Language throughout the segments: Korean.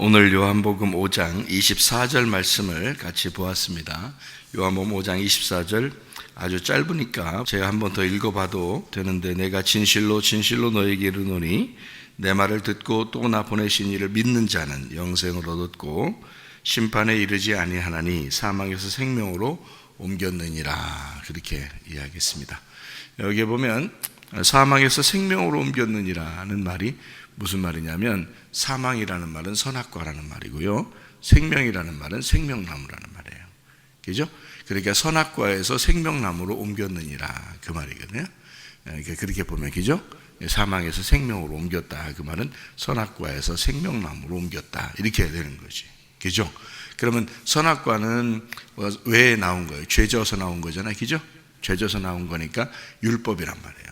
오늘 요한복음 5장 24절 말씀을 같이 보았습니다. 요한복음 5장 24절 아주 짧으니까 제가 한 번 더 읽어봐도 되는데, 내가 진실로 진실로 너에게 이르노니 내 말을 듣고 또 나 보내신 이를 믿는 자는 영생을 얻었고 심판에 이르지 아니하나니 사망에서 생명으로 옮겼느니라. 그렇게 이야기했습니다. 여기에 보면 사망에서 생명으로 옮겼느니라는 말이 무슨 말이냐면, 사망이라는 말은 선악과라는 말이고요, 생명이라는 말은 생명나무라는 말이에요. 그죠? 그러니까 선악과에서 생명나무로 옮겼느니라, 그 말이거든요. 그렇게 보면, 그죠? 사망에서 생명으로 옮겼다, 그 말은 선악과에서 생명나무로 옮겼다, 이렇게 해야 되는 거지. 그죠? 그러면 선악과는 왜 나온 거예요? 죄져서 나온 거잖아요. 그죠? 죄져서 나온 거니까 율법이란 말이에요.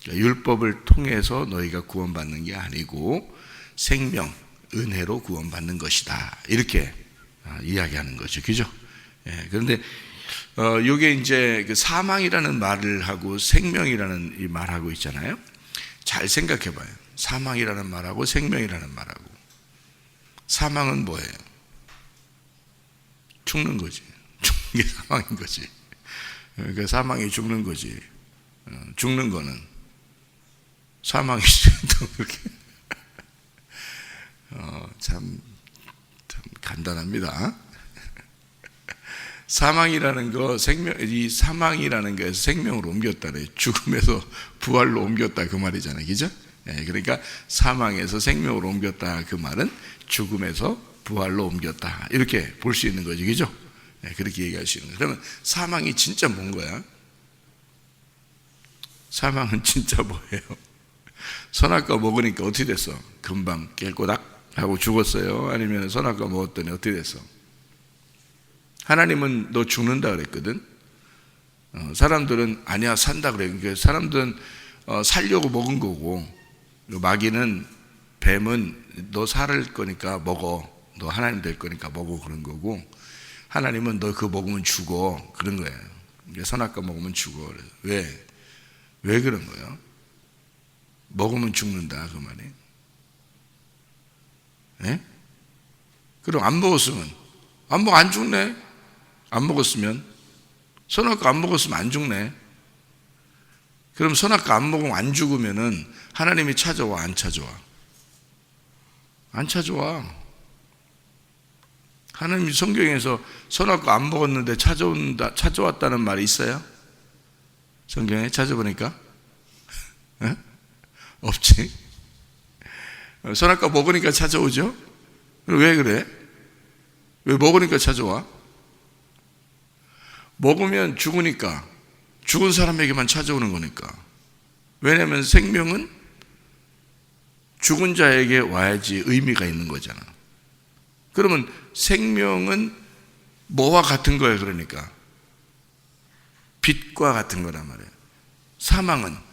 율법을 통해서 너희가 구원받는 게 아니고 생명, 은혜로 구원받는 것이다, 이렇게 이야기하는 거죠. 그죠? 그런데 이게 이제 그 사망이라는 말을 하고 생명이라는 이 말하고 있잖아요. 잘 생각해 봐요. 사망이라는 말하고 생명이라는 말하고. 사망은 뭐예요? 죽는 거지. 죽는 게 사망인 거지. 그러니까 사망이 죽는 거지. 죽는 거는 사망이지. 그렇게 참 간단합니다. 사망이라는 거, 이 사망이라는 거에서 생명으로 옮겼다네. 죽음에서 부활로 옮겼다, 그 말이잖아요. 그죠? 그러니까 사망에서 생명으로 옮겼다, 그 말은 죽음에서 부활로 옮겼다, 이렇게 볼 수 있는 거죠. 그죠? 그렇게 얘기할 수 있는 거예요. 그러면 사망이 진짜 뭔 거야? 사망은 진짜 뭐예요? 선악과 먹으니까 어떻게 됐어? 금방 깨꼬닥 하고 죽었어요? 아니면 선악과 먹었더니 어떻게 됐어? 하나님은 너 죽는다 그랬거든. 사람들은 아니야, 산다 그래. 그러니까 사람들은 살려고 먹은 거고, 마귀는, 뱀은 너 살 거니까 먹어, 너 하나님 될 거니까 먹어, 그런 거고, 하나님은 너 그거 먹으면 죽어, 그런 거예요. 선악과 먹으면 죽어. 왜 그런 거예요? 먹으면 죽는다, 그 말이. 예? 그럼 안 먹었으면, 안 죽네? 안 먹었으면, 선악과 안 먹었으면 안 죽네? 그럼 선악과 안 먹으면 안 죽으면은 하나님이 찾아와, 안 찾아와? 안 찾아와. 하나님이 성경에서 선악과 안 먹었는데 찾아왔다는 말이 있어요? 성경에 찾아보니까? 예? 없지. 선악과 먹으니까 찾아오죠? 왜 그래? 왜 먹으니까 찾아와? 먹으면 죽으니까, 죽은 사람에게만 찾아오는 거니까. 왜냐하면 생명은 죽은 자에게 와야지 의미가 있는 거잖아. 그러면 생명은 뭐와 같은 거예요? 그러니까 빛과 같은 거란 말이에요. 사망은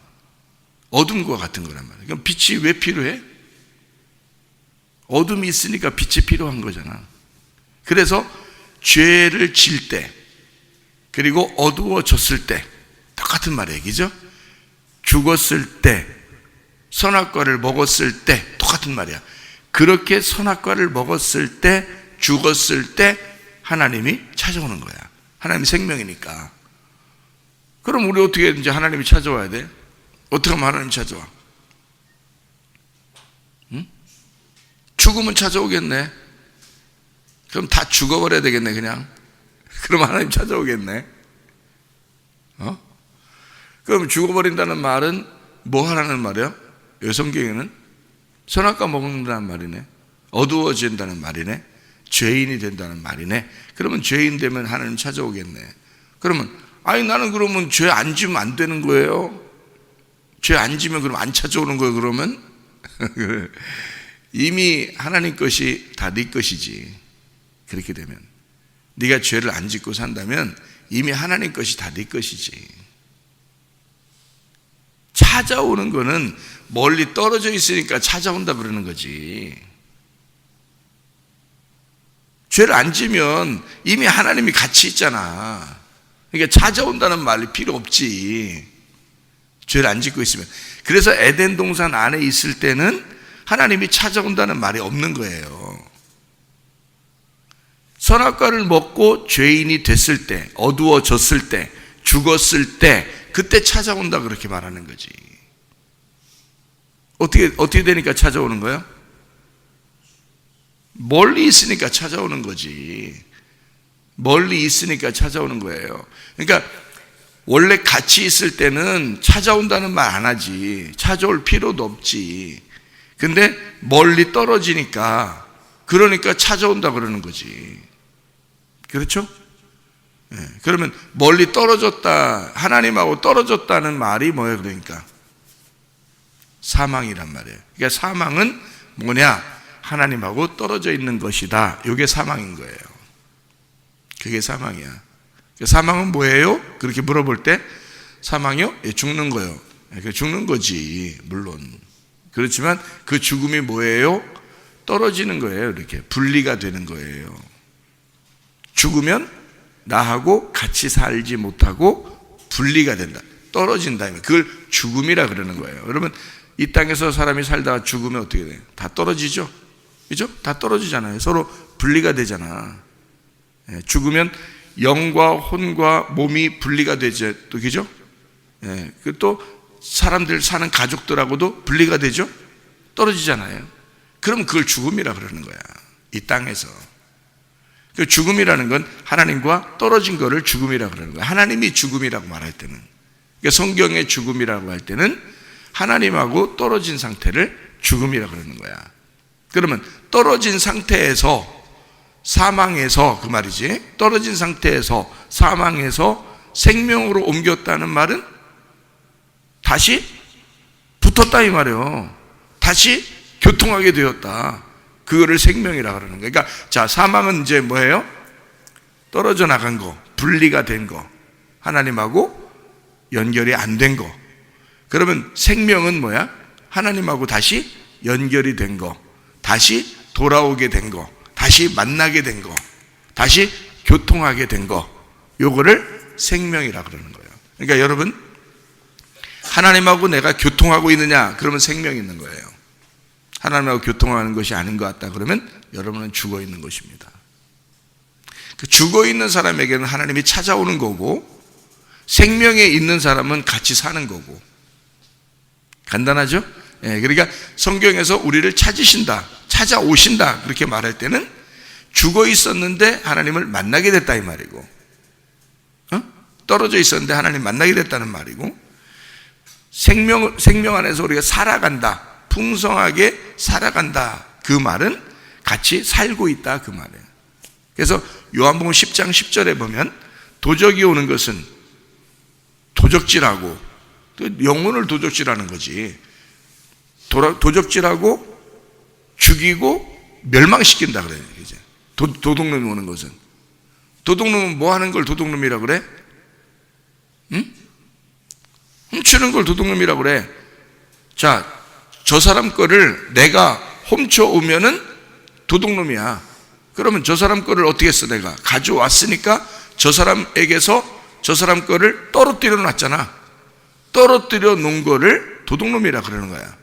어둠과 같은 거란 말이에요. 그럼 빛이 왜 필요해? 어둠이 있으니까 빛이 필요한 거잖아. 그래서 죄를 질 때, 그리고 어두워졌을 때 똑같은 말이에요. 그죠? 죽었을 때, 선악과를 먹었을 때 똑같은 말이야. 그렇게 선악과를 먹었을 때, 죽었을 때 하나님이 찾아오는 거야. 하나님이 생명이니까. 그럼 우리 어떻게 이제 하나님이 찾아와야 돼? 어떻게 하면 하나님이 찾아와? 응? 죽으면 찾아오겠네. 그럼 다 죽어버려야 되겠네, 그냥. 그럼 하나님 찾아오겠네. 그럼 죽어버린다는 말은 뭐 하라는 말이야? 성경에는 선악과 먹는다는 말이네. 어두워진다는 말이네. 죄인이 된다는 말이네. 그러면 죄인 되면 하나님 찾아오겠네. 그러면 나는 그러면 죄 안 지면 안 되는 거예요? 죄 안 지면 그럼 안 찾아오는 거예요, 그러면? 이미 하나님 것이 다 네 것이지. 그렇게 되면 네가 죄를 안 짓고 산다면 이미 하나님 것이 다 네 것이지. 찾아오는 거는 멀리 떨어져 있으니까 찾아온다 그러는 거지. 죄를 안 지면 이미 하나님이 같이 있잖아. 그러니까 찾아온다는 말이 필요 없지. 죄를 안 짓고 있으면. 그래서 에덴 동산 안에 있을 때는 하나님이 찾아온다는 말이 없는 거예요. 선악과를 먹고 죄인이 됐을 때, 어두워졌을 때, 죽었을 때, 그때 찾아온다 그렇게 말하는 거지. 어떻게 되니까 찾아오는 거야? 멀리 있으니까 찾아오는 거지. 멀리 있으니까 찾아오는 거예요. 그러니까 원래 같이 있을 때는 찾아온다는 말 안 하지. 찾아올 필요도 없지. 근데 멀리 떨어지니까, 그러니까 찾아온다 그러는 거지. 그렇죠? 네. 그러면 멀리 떨어졌다, 하나님하고 떨어졌다는 말이 뭐예요? 그러니까 사망이란 말이에요. 그러니까 사망은 뭐냐? 하나님하고 떨어져 있는 것이다. 이게 사망인 거예요. 그게 사망이야. 사망은 뭐예요? 그렇게 물어볼 때 사망이요? 예, 죽는 거요. 죽는 거지, 물론. 그렇지만 그 죽음이 뭐예요? 떨어지는 거예요. 이렇게 분리가 되는 거예요. 죽으면 나하고 같이 살지 못하고 분리가 된다. 떨어진다. 그걸 죽음이라 그러는 거예요. 여러분, 이 땅에서 사람이 살다가 죽으면 어떻게 돼요? 다 떨어지죠? 그죠? 다 떨어지잖아요. 서로 분리가 되잖아. 죽으면 영과 혼과 몸이 분리가 되죠. 또 그죠? 또 사람들 사는 가족들하고도 분리가 되죠? 떨어지잖아요. 그럼 그걸 죽음이라 그러는 거야. 이 땅에서. 그 죽음이라는 건 하나님과 떨어진 거를 죽음이라 그러는 거야. 하나님이 죽음이라고 말할 때는. 그러니까 성경의 죽음이라고 할 때는 하나님하고 떨어진 상태를 죽음이라 그러는 거야. 그러면 떨어진 상태에서 사망에서, 그 말이지, 떨어진 상태에서 사망에서 생명으로 옮겼다는 말은 다시 붙었다 이 말이에요. 다시 교통하게 되었다. 그거를 생명이라 그러는 거예요. 그러니까 자, 사망은 이제 뭐예요? 떨어져 나간 거, 분리가 된 거, 하나님하고 연결이 안 된 거. 그러면 생명은 뭐야? 하나님하고 다시 연결이 된 거, 다시 돌아오게 된 거, 다시 만나게 된 거, 다시 교통하게 된 거, 요거를 생명이라 그러는 거예요. 그러니까 여러분, 하나님하고 내가 교통하고 있느냐? 그러면 생명이 있는 거예요. 하나님하고 교통하는 것이 아닌 것 같다 그러면 여러분은 죽어 있는 것입니다. 그 죽어 있는 사람에게는 하나님이 찾아오는 거고, 생명에 있는 사람은 같이 사는 거고. 간단하죠? 그러니까 성경에서 우리를 찾으신다, 찾아오신다 그렇게 말할 때는 죽어 있었는데 하나님을 만나게 됐다 이 말이고, 떨어져 있었는데 하나님 만나게 됐다는 말이고, 생명 안에서 우리가 살아간다, 풍성하게 살아간다, 그 말은 같이 살고 있다 그 말이에요. 그래서 요한복음 10장 10절에 보면 도적이 오는 것은 도적질하고, 영혼을 도적질하는 거지, 도적질하고 죽이고 멸망시킨다 그래요. 이제 도둑놈이 오는 것은, 도둑놈은 뭐 하는 걸 도둑놈이라 그래? 응? 훔치는 걸 도둑놈이라 그래. 자, 저 사람 거를 내가 훔쳐오면은 도둑놈이야. 그러면 저 사람 거를 어떻게 했어? 내가 가져왔으니까 저 사람에게서 저 사람 거를 떨어뜨려 놨잖아. 떨어뜨려 놓은 거를 도둑놈이라 그러는 거야.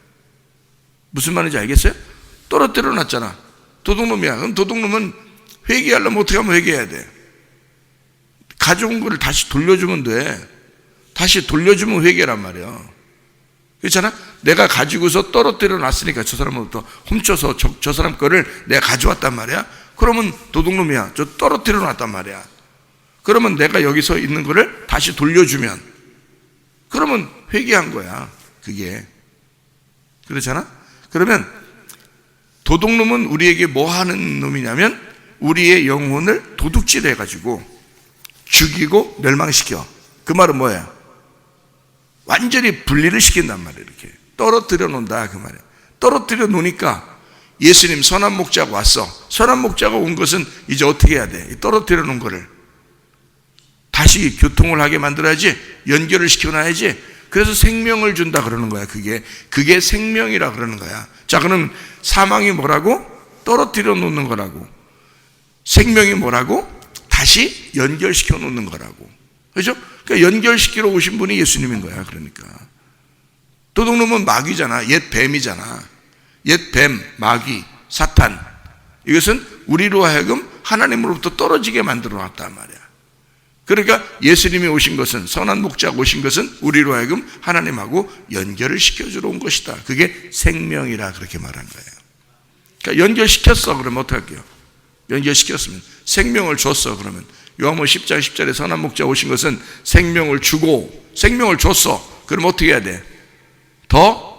무슨 말인지 알겠어요? 떨어뜨려 놨잖아. 도둑놈이야. 그럼 도둑놈은 회개하려면 어떻게 하면 회개해야 돼? 가져온 거를 다시 돌려주면 돼. 다시 돌려주면 회개란 말이야. 그렇잖아? 내가 가지고서 떨어뜨려 놨으니까 저 사람으로부터 훔쳐서 저 사람 거를 내가 가져왔단 말이야. 그러면 도둑놈이야. 저 떨어뜨려 놨단 말이야. 그러면 내가 여기서 있는 거를 다시 돌려주면, 그러면 회개한 거야. 그게. 그렇잖아? 그러면 도둑놈은 우리에게 뭐 하는 놈이냐면 우리의 영혼을 도둑질해 가지고 죽이고 멸망시켜. 그 말은 뭐예요? 완전히 분리를 시킨단 말이에요. 이렇게 떨어뜨려 놓는다 그 말이에요. 떨어뜨려 놓으니까 예수님 선한 목자가 왔어. 선한 목자가 온 것은 이제 어떻게 해야 돼? 떨어뜨려 놓은 거를 다시 교통을 하게 만들어야지, 연결을 시켜놔야지. 그래서 생명을 준다 그러는 거야. 그게 생명이라 그러는 거야. 자, 그럼 사망이 뭐라고? 떨어뜨려 놓는 거라고. 생명이 뭐라고? 다시 연결시켜 놓는 거라고. 그렇죠? 그러니까 연결시키러 오신 분이 예수님인 거야. 그러니까 도둑놈은 마귀잖아. 옛 뱀이잖아. 옛 뱀, 마귀, 사탄. 이것은 우리로 하여금 하나님으로부터 떨어지게 만들어 놨단 말이야. 그러니까 예수님이 오신 것은, 선한 목자가 오신 것은 우리로 하여금 하나님하고 연결을 시켜주러 온 것이다. 그게 생명이라 그렇게 말한 거예요. 그러니까 연결시켰어. 그러면 어떡할게요? 연결시켰으면 생명을 줬어. 그러면 요한복음 10장 10절에 선한 목자 오신 것은 생명을 주고, 생명을 줬어. 그럼 어떻게 해야 돼? 더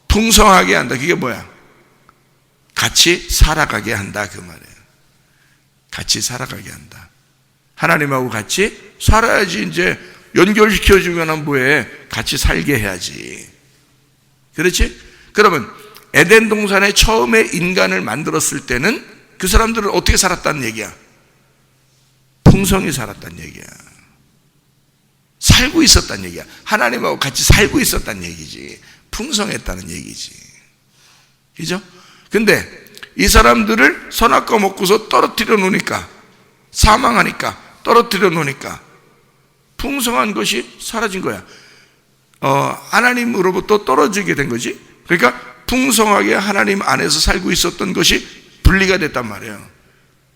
풍성하게 한다. 그게 뭐야? 같이 살아가게 한다. 그 말이에요. 같이 살아가게 한다. 하나님하고 같이 살아야지. 이제 연결시켜주면 뭐해? 같이 살게 해야지. 그렇지? 그러면 에덴 동산에 처음에 인간을 만들었을 때는 그 사람들은 어떻게 살았다는 얘기야? 풍성히 살았다는 얘기야. 살고 있었다는 얘기야. 하나님하고 같이 살고 있었다는 얘기지. 풍성했다는 얘기지. 그죠? 근데 이 사람들을 선악과 먹고서 떨어뜨려 놓으니까, 사망하니까, 떨어뜨려 놓으니까 풍성한 것이 사라진 거야. 하나님으로부터 떨어지게 된 거지. 그러니까 풍성하게 하나님 안에서 살고 있었던 것이 분리가 됐단 말이에요.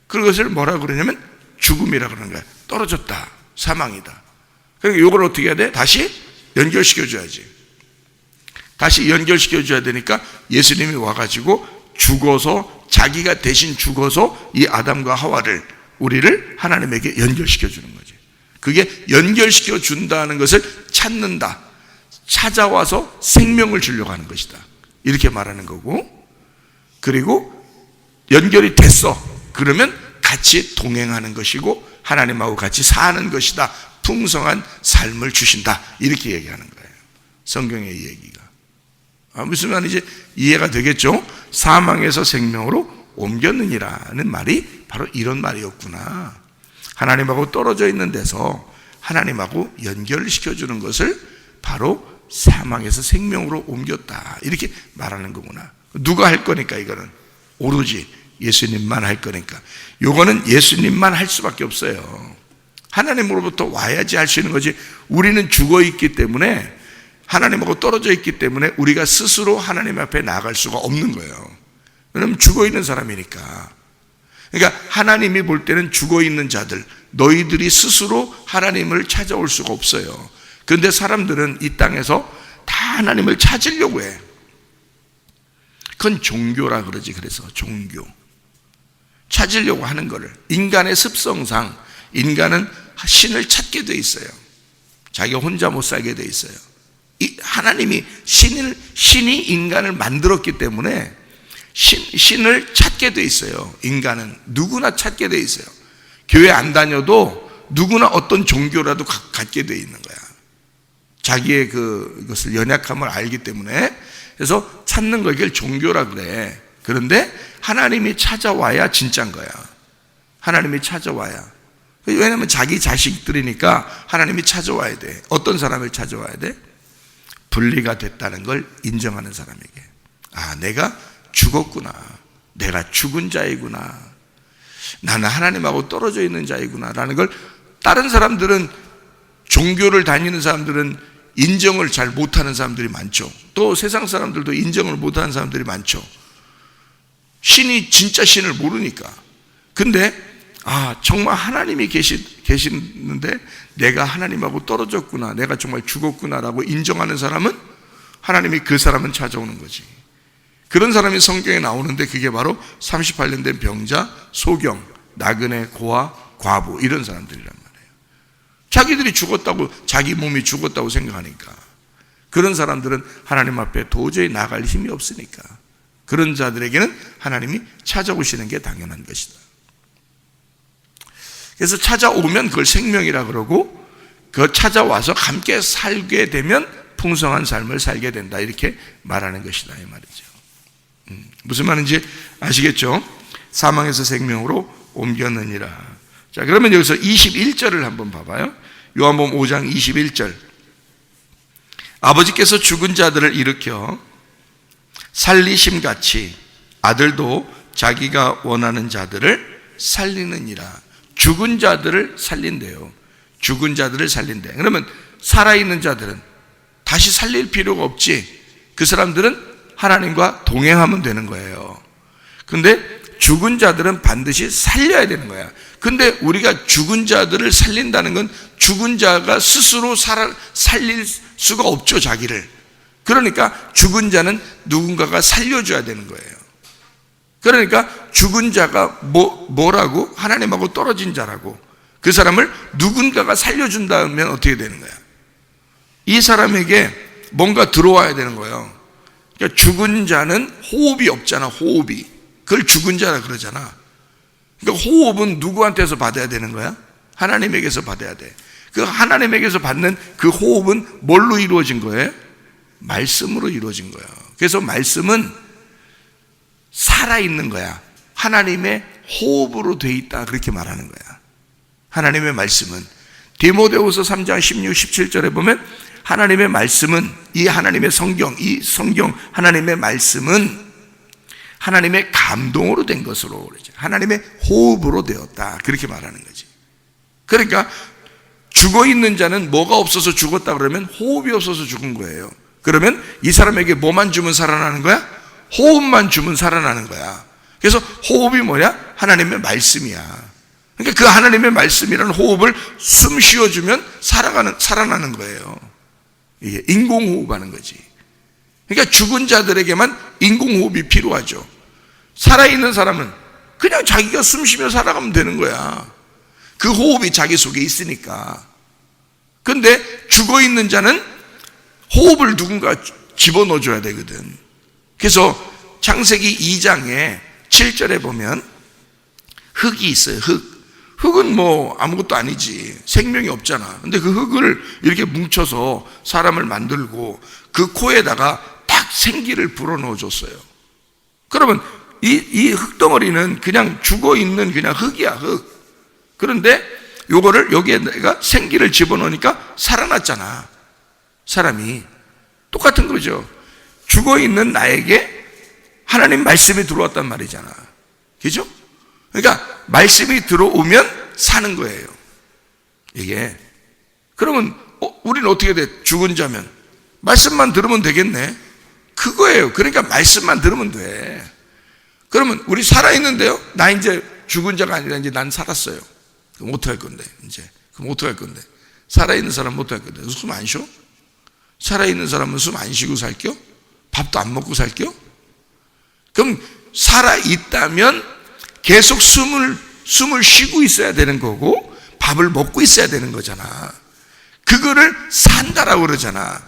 그것을 뭐라 그러냐면 죽음이라 그러는 거야. 떨어졌다. 사망이다. 그러니까 이걸 어떻게 해야 돼? 다시 연결시켜줘야지. 다시 연결시켜줘야 되니까 예수님이 와가지고 죽어서, 자기가 대신 죽어서 이 아담과 하와를, 우리를 하나님에게 연결시켜주는 거지. 그게 연결시켜준다는 것을 찾는다. 찾아와서 생명을 주려고 하는 것이다. 이렇게 말하는 거고, 그리고 연결이 됐어. 그러면 같이 동행하는 것이고 하나님하고 같이 사는 것이다. 풍성한 삶을 주신다. 이렇게 얘기하는 거예요. 성경의 이 얘기가. 무슨 말인지 이해가 되겠죠? 사망에서 생명으로 옮겼느니라는 말이 바로 이런 말이었구나. 하나님하고 떨어져 있는 데서 하나님하고 연결을 시켜주는 것을 바로 사망에서 생명으로 옮겼다. 이렇게 말하는 거구나. 누가 할 거니까 이거는 오로지 예수님만 할 거니까. 요거는 예수님만 할 수밖에 없어요. 하나님으로부터 와야지 할 수 있는 거지. 우리는 죽어 있기 때문에, 하나님하고 떨어져 있기 때문에 우리가 스스로 하나님 앞에 나아갈 수가 없는 거예요. 왜냐하면 죽어 있는 사람이니까. 그러니까 하나님이 볼 때는 죽어 있는 자들, 너희들이 스스로 하나님을 찾아올 수가 없어요. 그런데 사람들은 이 땅에서 다 하나님을 찾으려고 해. 그건 종교라 그러지. 그래서 종교, 찾으려고 하는 거를, 인간의 습성상 인간은 신을 찾게 돼 있어요. 자기가 혼자 못 살게 돼 있어요. 하나님이 신이 인간을 만들었기 때문에 신을 찾게 돼 있어요. 인간은 누구나 찾게 돼 있어요. 교회 안 다녀도 누구나 어떤 종교라도 갖게 돼 있는 거야. 자기의 그것을 연약함을 알기 때문에. 그래서 찾는 거, 이걸 종교라 그래. 그런데 하나님이 찾아와야 진짜인 거야. 하나님이 찾아와야. 왜냐하면 자기 자식들이니까 하나님이 찾아와야 돼. 어떤 사람을 찾아와야 돼? 분리가 됐다는 걸 인정하는 사람에게. 아, 내가 죽었구나. 내가 죽은 자이구나. 나는 하나님하고 떨어져 있는 자이구나 라는 걸, 다른 사람들은, 종교를 다니는 사람들은 인정을 잘 못하는 사람들이 많죠. 또 세상 사람들도 인정을 못하는 사람들이 많죠. 신이 진짜 신을 모르니까. 근데 정말 하나님이 계시는데 내가 하나님하고 떨어졌구나, 내가 정말 죽었구나라고 인정하는 사람은, 하나님이 그 사람은 찾아오는 거지. 그런 사람이 성경에 나오는데 그게 바로 38년 된 병자, 소경, 나그네, 고아, 과부, 이런 사람들이란 말이에요. 자기들이 죽었다고, 자기 몸이 죽었다고 생각하니까. 그런 사람들은 하나님 앞에 도저히 나갈 힘이 없으니까 그런 자들에게는 하나님이 찾아오시는 게 당연한 것이다. 그래서 찾아오면 그걸 생명이라 그러고, 그 찾아와서 함께 살게 되면 풍성한 삶을 살게 된다. 이렇게 말하는 것이다 이 말이죠. 무슨 말인지 아시겠죠? 사망에서 생명으로 옮겼느니라. 자, 그러면 여기서 21절을 한번 봐봐요. 요한복음 5장 21절. 아버지께서 죽은 자들을 일으켜 살리심같이 아들도 자기가 원하는 자들을 살리느니라. 죽은 자들을 살린대요. 죽은 자들을 살린대. 그러면 살아있는 자들은 다시 살릴 필요가 없지. 그 사람들은 하나님과 동행하면 되는 거예요. 그런데 죽은 자들은 반드시 살려야 되는 거야. 근데 우리가 죽은 자들을 살린다는 건 죽은 자가 스스로 살릴 수가 없죠, 자기를. 그러니까 죽은 자는 누군가가 살려줘야 되는 거예요. 그러니까 죽은 자가 뭐라고? 하나님하고 떨어진 자라고. 그 사람을 누군가가 살려준다면 어떻게 되는 거야? 이 사람에게 뭔가 들어와야 되는 거예요. 그러니까 죽은 자는 호흡이 없잖아, 호흡이. 그걸 죽은 자라 그러잖아. 그러니까 호흡은 누구한테서 받아야 되는 거야? 하나님에게서 받아야 돼. 그 하나님에게서 받는 그 호흡은 뭘로 이루어진 거예요? 말씀으로 이루어진 거예요. 그래서 말씀은 살아있는 거야. 하나님의 호흡으로 돼 있다, 그렇게 말하는 거야. 하나님의 말씀은 디모데후서 3장 16, 17절에 보면 하나님의 말씀은, 이 하나님의 성경, 이 성경 하나님의 말씀은 하나님의 감동으로 된 것으로, 하나님의 호흡으로 되었다, 그렇게 말하는 거지. 그러니까 죽어있는 자는 뭐가 없어서 죽었다 그러면 호흡이 없어서 죽은 거예요. 그러면 이 사람에게 뭐만 주면 살아나는 거야? 호흡만 주면 살아나는 거야. 그래서 호흡이 뭐냐? 하나님의 말씀이야. 그러니까 그 하나님의 말씀이라는 호흡을 숨 쉬어주면 살아나는 거예요. 이게 인공호흡하는 거지. 그러니까 죽은 자들에게만 인공호흡이 필요하죠. 살아있는 사람은 그냥 자기가 숨 쉬며 살아가면 되는 거야. 그 호흡이 자기 속에 있으니까. 근데 죽어있는 자는 호흡을 누군가 집어넣어줘야 되거든. 그래서 창세기 2장에 7절에 보면 흙이 있어요. 흙은 뭐 아무것도 아니지. 생명이 없잖아. 근데 그 흙을 이렇게 뭉쳐서 사람을 만들고 그 코에다가 딱 생기를 불어넣어 줬어요. 그러면 이 흙덩어리는 그냥 죽어있는 그냥 흙이야, 흙. 그런데 요거를 여기에 내가 생기를 집어넣으니까 살아났잖아. 사람이. 똑같은 거죠. 죽어있는 나에게 하나님 말씀이 들어왔단 말이잖아. 그죠? 그러니까 말씀이 들어오면 사는 거예요. 이게. 그러면 우리는 어떻게 돼? 죽은 자면 말씀만 들으면 되겠네. 그거예요. 그러니까 말씀만 들으면 돼. 그러면 우리 살아있는데요? 나 이제 죽은 자가 아니라 이제 난 살았어요. 그럼 어떡할 건데? 이제. 그럼 어떡할 건데? 살아있는 사람은 어떡할 건데? 숨 안 쉬어? 살아있는 사람은 숨 안 쉬고 살겨? 밥도 안 먹고 살겨? 그럼 살아있다면 계속 숨을 쉬고 있어야 되는 거고 밥을 먹고 있어야 되는 거잖아. 그거를 산다라고 그러잖아.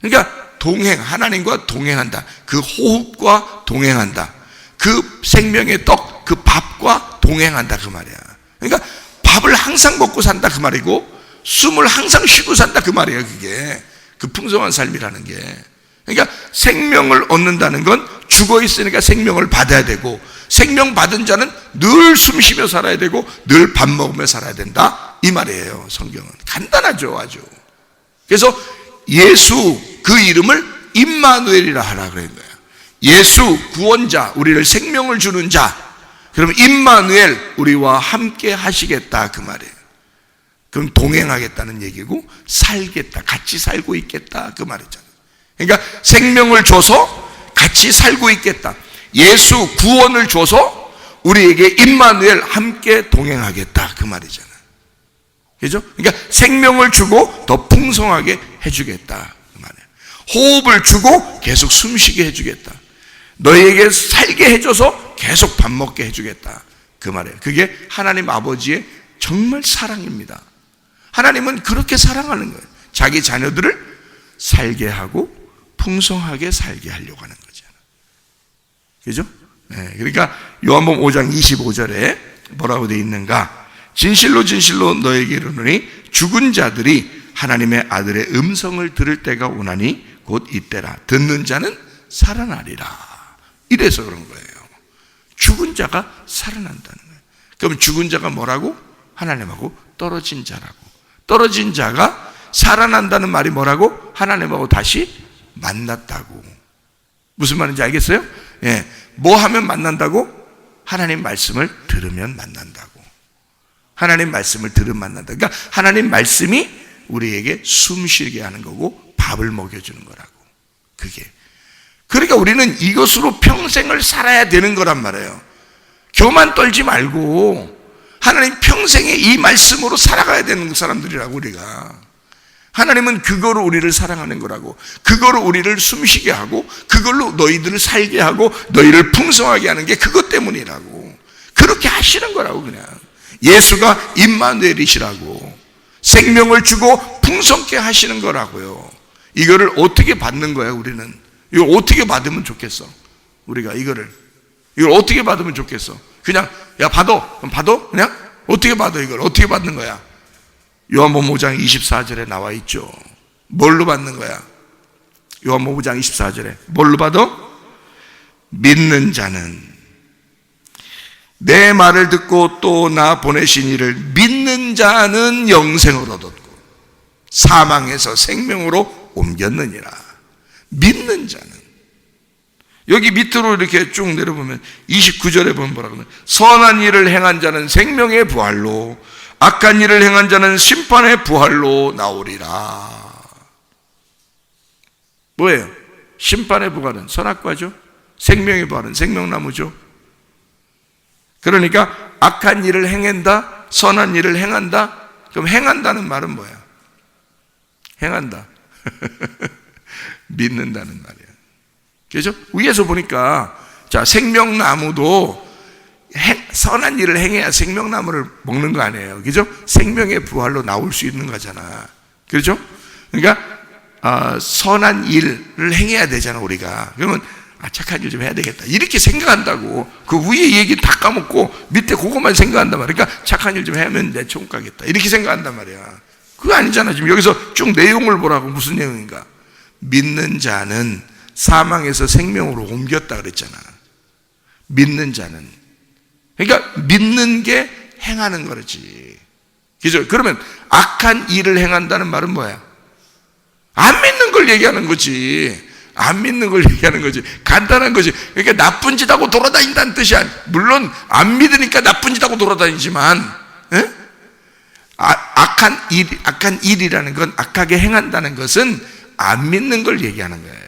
그러니까 하나님과 동행한다. 그 호흡과 동행한다. 그 생명의 떡, 그 밥과 동행한다, 그 말이야. 그러니까 밥을 항상 먹고 산다, 그 말이고 숨을 항상 쉬고 산다, 그 말이에요. 그게 그 풍성한 삶이라는 게. 그러니까 생명을 얻는다는 건 죽어 있으니까 생명을 받아야 되고, 생명 받은 자는 늘 숨 쉬며 살아야 되고 늘 밥 먹으며 살아야 된다, 이 말이에요. 성경은 간단하죠, 아주. 그래서 예수, 그 이름을 임마누엘이라 하라 그런 거예요. 예수 구원자, 우리를 생명을 주는 자. 그러면 임마누엘, 우리와 함께 하시겠다, 그 말이에요. 그럼 동행하겠다는 얘기고 살겠다, 같이 살고 있겠다, 그 말이잖아요. 그러니까 생명을 줘서 같이 살고 있겠다. 예수 구원을 줘서 우리에게 임마누엘, 함께 동행하겠다, 그 말이잖아요. 그죠? 그러니까 생명을 주고 더 풍성하게 해주겠다, 그 말이에요. 호흡을 주고 계속 숨쉬게 해주겠다. 너희에게 살게 해줘서 계속 밥 먹게 해주겠다, 그 말이에요. 그게 하나님 아버지의 정말 사랑입니다. 하나님은 그렇게 사랑하는 거예요. 자기 자녀들을 살게 하고 풍성하게 살게 하려고 하는 거잖아요. 그죠? 네, 그러니까 요한복음 5장 25절에 뭐라고 되어 있는가? 진실로 진실로 너에게 이르노니 죽은 자들이 하나님의 아들의 음성을 들을 때가 오나니 곧 이때라. 듣는 자는 살아나리라. 이래서 그런 거예요. 죽은 자가 살아난다는 거예요. 그럼 죽은 자가 뭐라고? 하나님하고 떨어진 자라고. 떨어진 자가 살아난다는 말이 뭐라고? 하나님하고 다시 만났다고. 무슨 말인지 알겠어요? 예. 뭐 하면 만난다고? 하나님 말씀을 들으면 만난다고. 하나님 말씀을 들으면 만난다. 그러니까 하나님 말씀이 우리에게 숨 쉬게 하는 거고 밥을 먹여주는 거라고. 그게. 그러니까 우리는 이것으로 평생을 살아야 되는 거란 말이에요. 교만 떨지 말고 하나님 평생에 이 말씀으로 살아가야 되는 사람들이라고. 우리가 하나님은 그거로 우리를 사랑하는 거라고. 그거로 우리를 숨쉬게 하고 그걸로 너희들을 살게 하고 너희를 풍성하게 하는 게 그것 때문이라고. 그렇게 하시는 거라고. 그냥 예수가 임마누엘이시라고. 생명을 주고 풍성케 하시는 거라고요. 이거를 어떻게 받는 거야? 우리는 이걸 어떻게 받으면 좋겠어? 우리가 이걸 어떻게 받으면 좋겠어? 그냥 야 받아. 그럼 받아? 그냥 어떻게 받아? 이걸 어떻게 받는 거야? 요한복음 5장 24절에 나와 있죠. 뭘로 받는 거야? 요한복음 5장 24절에 뭘로 받아? 믿는 자는 내 말을 듣고 또 나 보내신 이를 믿는 자는 영생을 얻었고 사망에서 생명으로 옮겼느니라. 믿는 자는. 여기 밑으로 이렇게 쭉 내려보면 29절에 보면 뭐라고 하면 선한 일을 행한 자는 생명의 부활로 악한 일을 행한 자는 심판의 부활로 나오리라. 뭐예요? 심판의 부활은 선악과죠. 생명의 부활은 생명나무죠. 그러니까 악한 일을 행한다, 선한 일을 행한다. 그럼 행한다는 말은 뭐야? 행한다. 믿는다는 말이야. 그죠? 위에서 보니까 자, 생명나무도 선한 일을 행해야 생명나무를 먹는 거 아니에요. 그죠? 생명의 부활로 나올 수 있는 거잖아. 그렇죠? 그러니까 선한 일을 행해야 되잖아, 우리가. 그러면 착한 일 좀 해야 되겠다 이렇게 생각한다고. 그 위에 얘기 다 까먹고 밑에 그것만 생각한단 말이야. 그러니까 착한 일 좀 하면 내 천국 가겠다 이렇게 생각한단 말이야. 그거 아니잖아. 지금 여기서 쭉 내용을 보라고. 무슨 내용인가? 믿는 자는 사망에서 생명으로 옮겼다 그랬잖아. 믿는 자는. 그러니까 믿는 게 행하는 거지. 그죠? 그러면 악한 일을 행한다는 말은 뭐야? 안 믿는 걸 얘기하는 거지. 안 믿는 걸 얘기하는 거지. 간단한 거지. 그러니까 나쁜 짓 하고 돌아다닌다는 뜻이야. 물론 안 믿으니까 나쁜 짓 하고 돌아다니지만 악한 일이라는 건, 악하게 행한다는 것은 안 믿는 걸 얘기하는 거예요.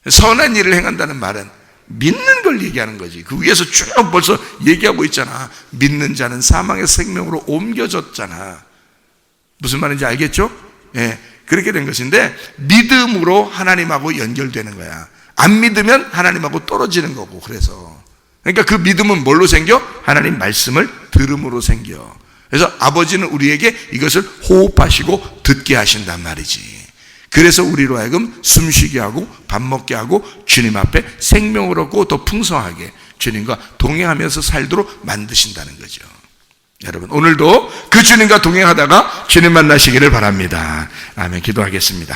선한 일을 행한다는 말은 믿는 걸 얘기하는 거지. 그 위에서 쭉 벌써 얘기하고 있잖아. 믿는 자는 사망의 생명으로 옮겨졌잖아. 무슨 말인지 알겠죠? 예, 그렇게 된 것인데 믿음으로 하나님하고 연결되는 거야. 안 믿으면 하나님하고 떨어지는 거고. 그래서 그러니까 그 믿음은 뭘로 생겨? 하나님 말씀을 들음으로 생겨. 그래서 아버지는 우리에게 이것을 호흡하시고 듣게 하신단 말이지. 그래서 우리로 하여금 숨쉬게 하고 밥 먹게 하고 주님 앞에 생명을 얻고 더 풍성하게 주님과 동행하면서 살도록 만드신다는 거죠. 여러분, 오늘도 그 주님과 동행하다가 주님 만나시기를 바랍니다. 아멘. 기도하겠습니다.